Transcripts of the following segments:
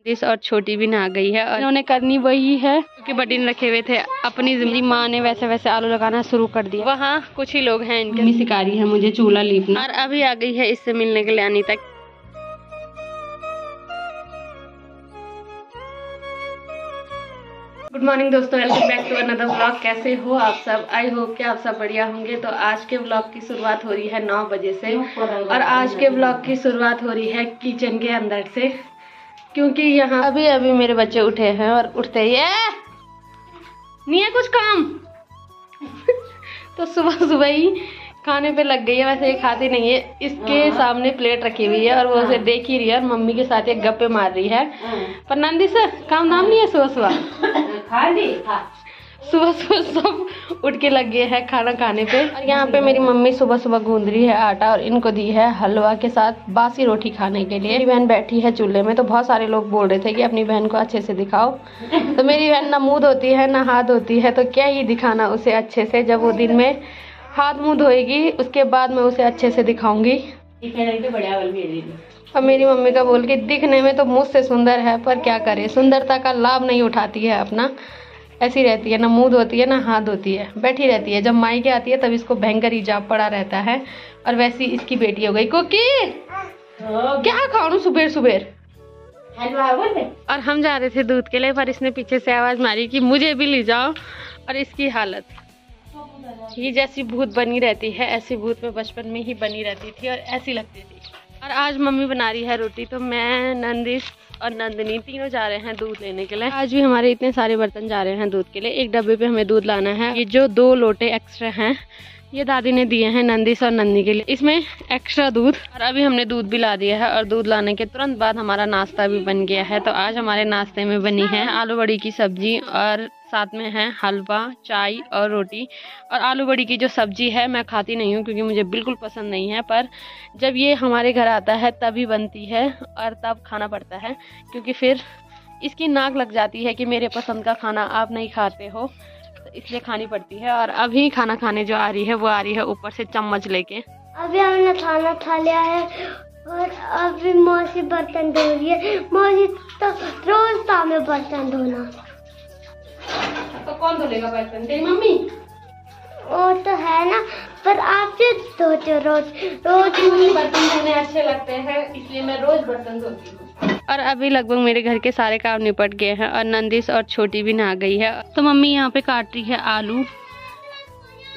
इस और छोटी भी नहा गई है और इन्होंने करनी वही है क्योंकि बड़ी ने रखे हुए थे अपनी जिंदगी। माँ ने वैसे वैसे आलू लगाना शुरू कर दिया। वहाँ कुछ ही लोग हैं, इनके सिखा रही है मुझे चूल्हा लीपना और अभी आ गई है इससे मिलने के लिए अनीता। गुड मॉर्निंग दोस्तों, welcome back to another vlog. कैसे हो आप सब? आई होप कि आप सब बढ़िया होंगे। तो आज के व्लॉग की शुरुआत हो रही है 9 बजे से और आज के व्लॉग की शुरुआत हो रही है किचन के अंदर से, क्योंकि यहाँ अभी अभी मेरे बच्चे उठे हैं और उठते ही नहीं है कुछ काम तो सुबह सुबह ही खाने पे लग गई है। वैसे ये खाती नहीं है, इसके सामने प्लेट रखी हुई है और वो उसे देख ही रही है और मम्मी के साथ एक गप्पे मार रही है। पर नंदी से काम नाम नहीं है। सुबह सुबह सब उठ के लग गए हैं खाना खाने पे। और यहाँ पे मेरी मम्मी सुबह सुबह गूंद रही है आटा और इनको दी है हलवा के साथ बासी रोटी खाने के लिए। मेरी बहन बैठी है चूल्हे में, तो बहुत सारे लोग बोल रहे थे कि अपनी बहन को अच्छे से दिखाओ। तो मेरी बहन ना मुँह धोती है ना हाथ धोती है, तो क्या ही दिखाना उसे अच्छे से। जब वो दिन में हाथ मुँह धोएगी उसके बाद मैं उसे अच्छे से दिखाऊंगी। और मेरी मम्मी का बोल के दिखने में तो मुझसे सुंदर है, पर क्या करे, सुंदरता का लाभ नहीं उठाती है अपना। ऐसी रहती है, ना मुंह धोती है ना हाथ धोती है, बैठी रहती है। जब मायके आती है तब इसको भयंकर हिजाब पड़ा रहता है। और वैसी इसकी बेटी हो गई। कुकी क्या खाऊं सुबेर सुबेर। और हम जा रहे थे दूध के लिए, पर इसने पीछे से आवाज मारी कि मुझे भी ले जाओ। और इसकी हालत ये जैसी भूत बनी रहती है, ऐसी भूत में बचपन में ही बनी रहती थी और ऐसी लगती थी। और आज मम्मी बना रही है रोटी, तो मैं, नंदिश और नंदिनी तीनों जा रहे हैं दूध लेने के लिए। आज भी हमारे इतने सारे बर्तन जा रहे हैं दूध के लिए। एक डब्बे पे हमें दूध लाना है। ये जो 2 लोटे एक्स्ट्रा हैं ये दादी ने दिए हैं नंदिश और नंदी के लिए, इसमें एक्स्ट्रा दूध। और अभी हमने दूध भी ला दिया है और दूध लाने के तुरंत बाद हमारा नाश्ता भी बन गया है। तो आज हमारे नाश्ते में बनी है आलू बड़ी की सब्जी और साथ में है हलवा, चाय और रोटी। और आलू बड़ी की जो सब्जी है मैं खाती नहीं हूँ क्योंकि मुझे बिल्कुल पसंद नहीं है, पर जब ये हमारे घर आता है तभी बनती है और तब खाना पड़ता है, क्योंकि फिर इसकी नाक लग जाती है कि मेरे पसंद का खाना आप नहीं खाते हो, तो इसलिए खानी पड़ती है। और अभी खाना खाने जो आ रही है वो आ रही है ऊपर से चम्मच लेके। अभी हमने खाना खा लिया है और अभी मौसी बर्तन धो रही है। मौसी तो रोज काम में बर्तन धोना। तो कौन धोलेगा बर्तन? तेरी मम्मी? वो तो है ना, पर आप क्यों धोते हो रोज? रोज मुझे बर्तन धोने अच्छे लगते हैं, इसलिए मैं रोज बर्तन धोती हूँ। और अभी लगभग मेरे घर के सारे काम निपट गए हैं और नंदिश और छोटी भी नहा गई है। तो मम्मी यहाँ पे काट रही है आलू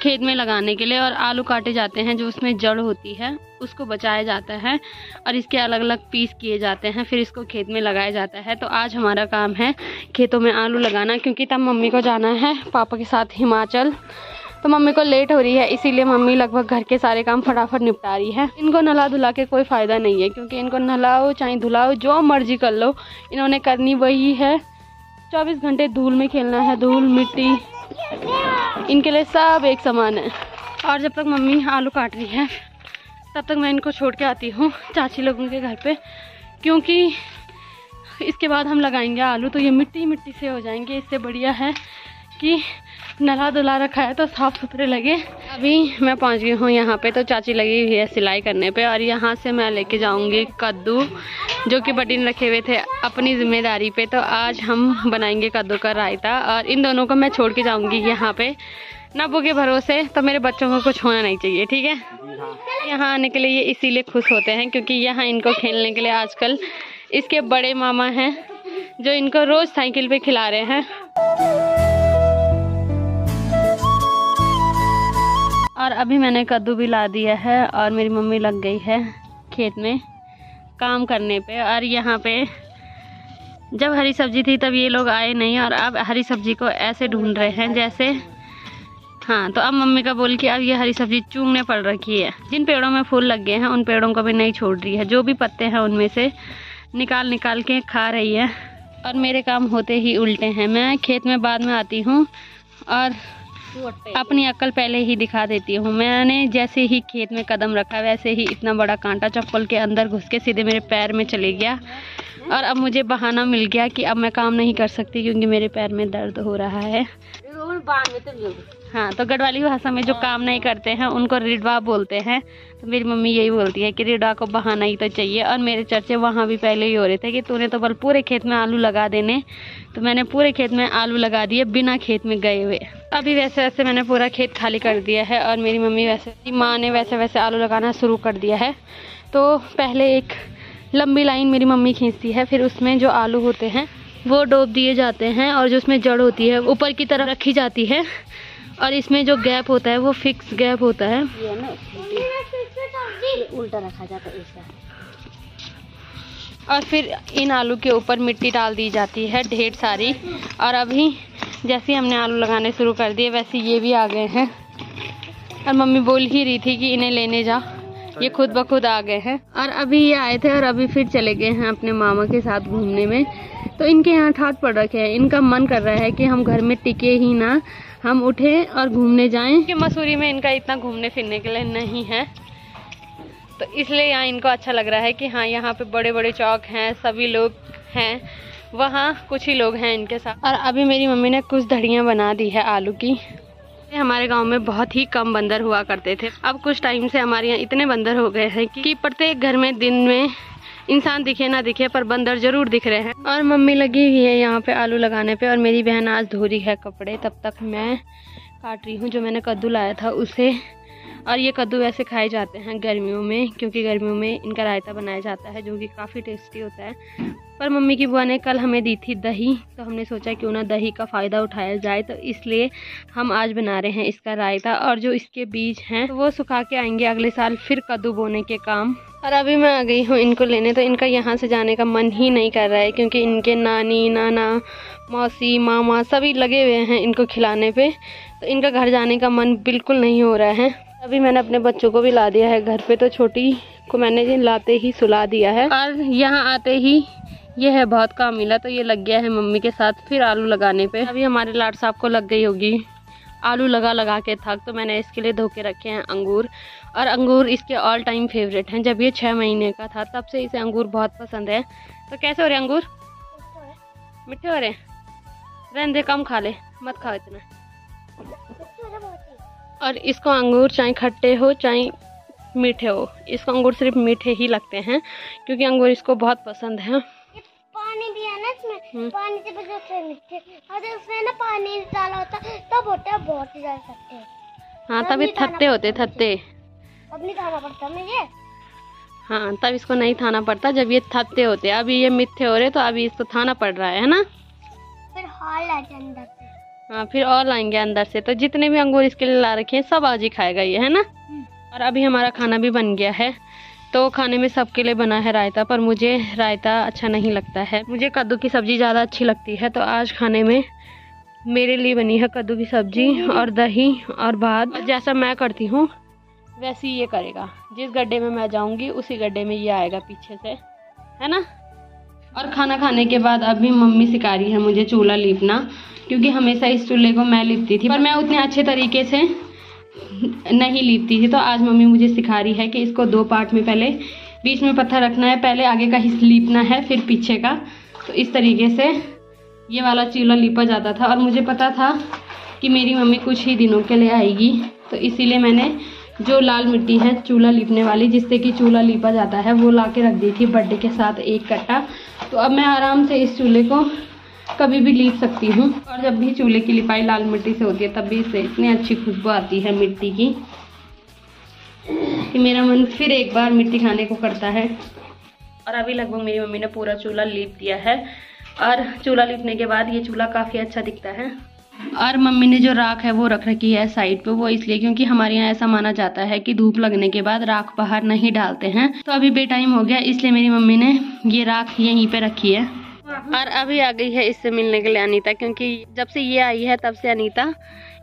खेत में लगाने के लिए। और आलू काटे जाते हैं, जो उसमें जड़ होती है उसको बचाया जाता है और इसके अलग अलग पीस किए जाते हैं, फिर इसको खेत में लगाया जाता है। तो आज हमारा काम है खेतों में आलू लगाना, क्योंकि तब मम्मी को जाना है पापा के साथ हिमाचल। तो मम्मी को लेट हो रही है, इसीलिए मम्मी लगभग घर के सारे काम फटाफट निपटा रही है। इनको नहला धुला के कोई फ़ायदा नहीं है, क्योंकि इनको नहलाओ चाहे धुलाओ जो मर्जी कर लो, इन्होंने करनी वही है। 24 घंटे धूल में खेलना है, धूल मिट्टी इनके लिए सब एक समान है। और जब तक मम्मी आलू काट रही है तब तक मैं इनको छोड़ के आती हूँ चाची लोगों के घर पे, क्योंकि इसके बाद हम लगाएंगे आलू तो ये मिट्टी मिट्टी से हो जाएंगे। इससे बढ़िया है कि नला धुला रखा है तो साफ़ सुथरे लगे। अभी मैं पहुँच गई हूँ यहाँ पे, तो चाची लगी हुई है सिलाई करने पे। और यहाँ से मैं लेके जाऊँगी कद्दू, जो कि बटी ने रखे हुए थे अपनी जिम्मेदारी पे। तो आज हम बनाएंगे कद्दू का रायता और इन दोनों को मैं छोड़ के जाऊँगी यहाँ पे नब्बू के भरोसे। तो मेरे बच्चों को कुछ होना नहीं चाहिए, ठीक है? यहाँ आने के लिए ये इसीलिए खुश होते हैं क्योंकि यहाँ इनको खेलने के लिए आजकल इसके बड़े मामा हैं, जो इनको रोज़ साइकिल पे खिला रहे हैं। और अभी मैंने कद्दू भी ला दिया है और मेरी मम्मी लग गई है खेत में काम करने पे। और यहाँ पे जब हरी सब्जी थी तब ये लोग आए नहीं, और अब हरी सब्जी को ऐसे ढूंढ रहे हैं जैसे, हाँ। तो अब मम्मी का बोल कि अब ये हरी सब्जी चूंगने पड़ रखी है। जिन पेड़ों में फूल लग गए हैं उन पेड़ों को भी नहीं छोड़ रही है, जो भी पत्ते हैं उनमें से निकाल निकाल के खा रही है। और मेरे काम होते ही उल्टे हैं। मैं खेत में बाद में आती हूँ और अपनी अक्ल पहले ही दिखा देती हूँ। मैंने जैसे ही खेत में कदम रखा वैसे ही इतना बड़ा कांटा चप्पल के अंदर घुस के सीधे मेरे पैर में चले गया। और अब मुझे बहाना मिल गया कि अब मैं काम नहीं कर सकती क्योंकि मेरे पैर में दर्द हो रहा है। हाँ, तो गढ़वाली भाषा में जो काम नहीं करते हैं उनको रिडवा बोलते हैं। तो मेरी मम्मी यही बोलती है कि रिडवा को बहाना ही तो चाहिए। और मेरे चर्चे वहाँ भी पहले ही हो रहे थे कि तूने तो बल पूरे खेत में आलू लगा देने, तो मैंने पूरे खेत में आलू लगा दिए बिना खेत में गए हुए। अभी वैसे वैसे मैंने पूरा खेत खाली कर दिया है और मेरी मम्मी माँ ने वैसे वैसे आलू लगाना शुरू कर दिया है। तो पहले एक लंबी लाइन मेरी मम्मी खींचती है, फिर उसमें जो आलू होते हैं वो डोब दिए जाते हैं और जो उसमें जड़ होती है ऊपर की तरफ रखी जाती है और इसमें जो गैप होता है वो फिक्स गैप होता है, उल्टा रखा जाता है इसका। और फिर इन आलू के ऊपर मिट्टी डाल दी जाती है ढेर सारी। और अभी जैसे हमने आलू लगाने शुरू कर दिए वैसे ये भी आ गए हैं और मम्मी बोल ही रही थी कि इन्हें लेने जा, ये खुद ब खुद आ गए हैं। और अभी ये आए थे और अभी फिर चले गए हैं अपने मामा के साथ घूमने में। तो इनके यहाँ ठाट पड़ रखे हैं, इनका मन कर रहा है कि हम घर में टिके ही ना, हम उठे और घूमने जाएं। कि मसूरी में इनका इतना घूमने फिरने के लिए नहीं है, तो इसलिए यहाँ इनको अच्छा लग रहा है कि हाँ यहाँ पे बड़े बड़े चौक हैं, सभी लोग हैं, वहाँ कुछ ही लोग हैं इनके साथ। और अभी मेरी मम्मी ने कुछ धड़ियाँ बना दी है आलू की। हमारे गांव में बहुत ही कम बंदर हुआ करते थे, अब कुछ टाइम से हमारे यहाँ इतने बंदर हो गए हैं कि प्रत्येक घर में दिन में इंसान दिखे ना दिखे पर बंदर जरूर दिख रहे हैं। और मम्मी लगी हुई है यहाँ पे आलू लगाने पे और मेरी बहन आज धो रही है कपड़े, तब तक मैं काट रही हूँ जो मैंने कद्दू लाया था उसे। और ये कद्दू वैसे खाए जाते हैं गर्मियों में, क्योंकि गर्मियों में इनका रायता बनाया जाता है जो कि काफ़ी टेस्टी होता है। पर मम्मी की बुआ ने कल हमें दी थी दही, तो हमने सोचा क्यों ना दही का फ़ायदा उठाया जाए, तो इसलिए हम आज बना रहे हैं इसका रायता। और जो इसके बीज हैं तो वो सुखा के आएंगे अगले साल फिर कद्दू बोने के काम। और अभी मैं आ गई हूँ इनको लेने, तो इनका यहाँ से जाने का मन ही नहीं कर रहा है क्योंकि इनके नानी नाना मौसी मामा सभी लगे हुए हैं इनको खिलाने पे, तो इनका घर जाने का मन बिल्कुल नहीं हो रहा है। अभी मैंने अपने बच्चों को भी ला दिया है घर पे, तो छोटी को मैंने लाते ही सुला दिया है। और यहाँ आते ही ये है बहुत काम मिला, तो ये लग गया है मम्मी के साथ फिर आलू लगाने पे। अभी हमारे लाड साहब को लग गई होगी आलू लगा लगा के थक, तो मैंने इसके लिए धो के रखे हैं अंगूर। और अंगूर इसके ऑल टाइम फेवरेट हैं, जब ये 6 महीने का था तब से इसे अंगूर बहुत पसंद है। तो कैसे हो रहे अंगूर? मीठे हो रहे? रहने दे, कम खा ले, मत खाओ इतना। और इसको अंगूर चाहे खट्टे हो चाहे मीठे हो, इसको अंगूर सिर्फ मीठे ही लगते हैं क्योंकि अंगूर इसको बहुत पसंद है। पानी भी है ना इसमें, पानी से बजाते मीठे, और उसमें ना पानी डाला होता तब होता है बहुत ही ज्यादा खट्टे। हाँ, तभी थत्ते होते थत्ते। अब नहीं खाना पड़ता मुझे। हाँ, तब इसको नहीं थाना पड़ता जब ये थत्ते होते। अभी ये मीठे हो रहे तो अभी इसको थाना पड़ रहा है ना। फिर हाल आएगा अंदर से। हाँ, फिर और लाएंगे अंदर से। तो जितने भी अंगूर इसके लिए ला रखे हैं सब आज ही खाएगा ये, है ना। और अभी हमारा खाना भी बन गया है, तो खाने में सबके लिए बना है रायता, पर मुझे रायता अच्छा नहीं लगता है, मुझे कद्दू की सब्ज़ी ज़्यादा अच्छी लगती है। तो आज खाने में मेरे लिए बनी है कद्दू की सब्ज़ी और दही और भात। जैसा मैं करती हूँ वैसे ही ये करेगा, जिस गड्ढे में मैं जाऊँगी उसी गड्ढे में ये आएगा पीछे से, है ना। और खाना खाने के बाद अभी मम्मी सिखा रही है मुझे चूल्हा लीपना, क्योंकि हमेशा इस चूल्हे को मैं लीपती थी पर मैं उतने अच्छे तरीके से नहीं लीपती थी। तो आज मम्मी मुझे सिखा रही है कि इसको 2 पार्ट में पहले बीच में पत्थर रखना है, पहले आगे का हिस्सा लीपना है फिर पीछे का। तो इस तरीके से ये वाला चूल्हा लीपा जाता था। और मुझे पता था कि मेरी मम्मी कुछ ही दिनों के लिए आएगी, तो इसीलिए मैंने जो लाल मिट्टी है चूल्हा लीपने वाली जिससे कि चूल्हा लीपा जाता है वो ला के रख दी थी बर्थडे के साथ एक कट्टा। तो अब मैं आराम से इस चूल्हे को कभी भी लीप सकती हूँ। और जब भी चूल्हे की लिपाई लाल मिट्टी से होती है तब भी इससे इतनी अच्छी खुशबू आती है मिट्टी की कि मेरा मन फिर एक बार मिट्टी खाने को करता है। और अभी लगभग मेरी मम्मी ने पूरा चूल्हा लीप दिया है और चूल्हा लीपने के बाद ये चूल्हा काफ़ी अच्छा दिखता है। और मम्मी ने जो राख है वो रख रखी है साइड पे, वो इसलिए क्योंकि हमारे यहाँ ऐसा माना जाता है कि धूप लगने के बाद राख बाहर नहीं डालते हैं। तो अभी बेटाइम हो गया इसलिए मेरी मम्मी ने ये राख यहीं पे रखी है। और अभी आ गई है इससे मिलने के लिए अनीता, क्योंकि जब से ये आई है तब से अनीता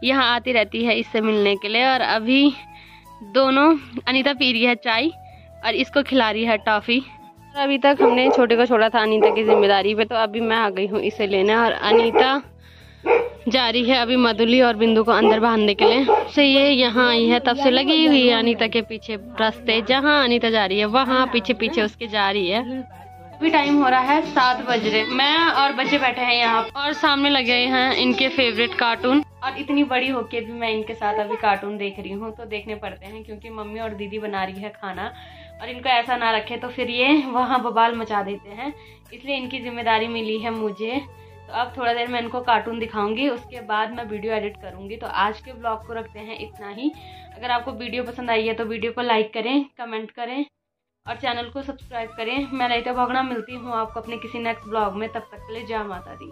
यहाँ आती रहती है इससे मिलने के लिए। और अभी दोनों, अनीता पी रही है चाय और इसको खिला रही है टॉफ़ी। अभी तक हमने छोटे को छोड़ा था अनीता की जिम्मेदारी पे, तो अभी मैं आ गई हूँ इसे लेने। और अनीता जा रही है अभी मधुली और बिंदु को अंदर बांधने के लिए। से ये यहाँ आई है तब से लगी हुई है अनीता के पीछे, रास्ते जहाँ अनीता जा रही है वहाँ पीछे पीछे उसके जा रही है। अभी टाइम हो रहा है 7 बज रहे, मैं और बच्चे बैठे हैं यहाँ और सामने लगे हैं इनके फेवरेट कार्टून। और इतनी बड़ी होके भी मैं इनके साथ अभी कार्टून देख रही हूँ, तो देखने पड़ते हैं क्योंकि मम्मी और दीदी बना रही है खाना, और इनको ऐसा ना रखे तो फिर ये वहाँ बवाल मचा देते हैं, इसलिए इनकी जिम्मेदारी मिली है मुझे। तो अब थोड़ा देर मैं इनको कार्टून दिखाऊंगी, उसके बाद मैं वीडियो एडिट करूंगी। तो आज के ब्लॉग को रखते हैं इतना ही। अगर आपको वीडियो पसंद आई है तो वीडियो को लाइक करें, कमेंट करें और चैनल को सब्सक्राइब करें। मैं ललिता भागना मिलती हूँ आपको अपने किसी नेक्स्ट ब्लॉग में, तब तक के लिए जय माता दी।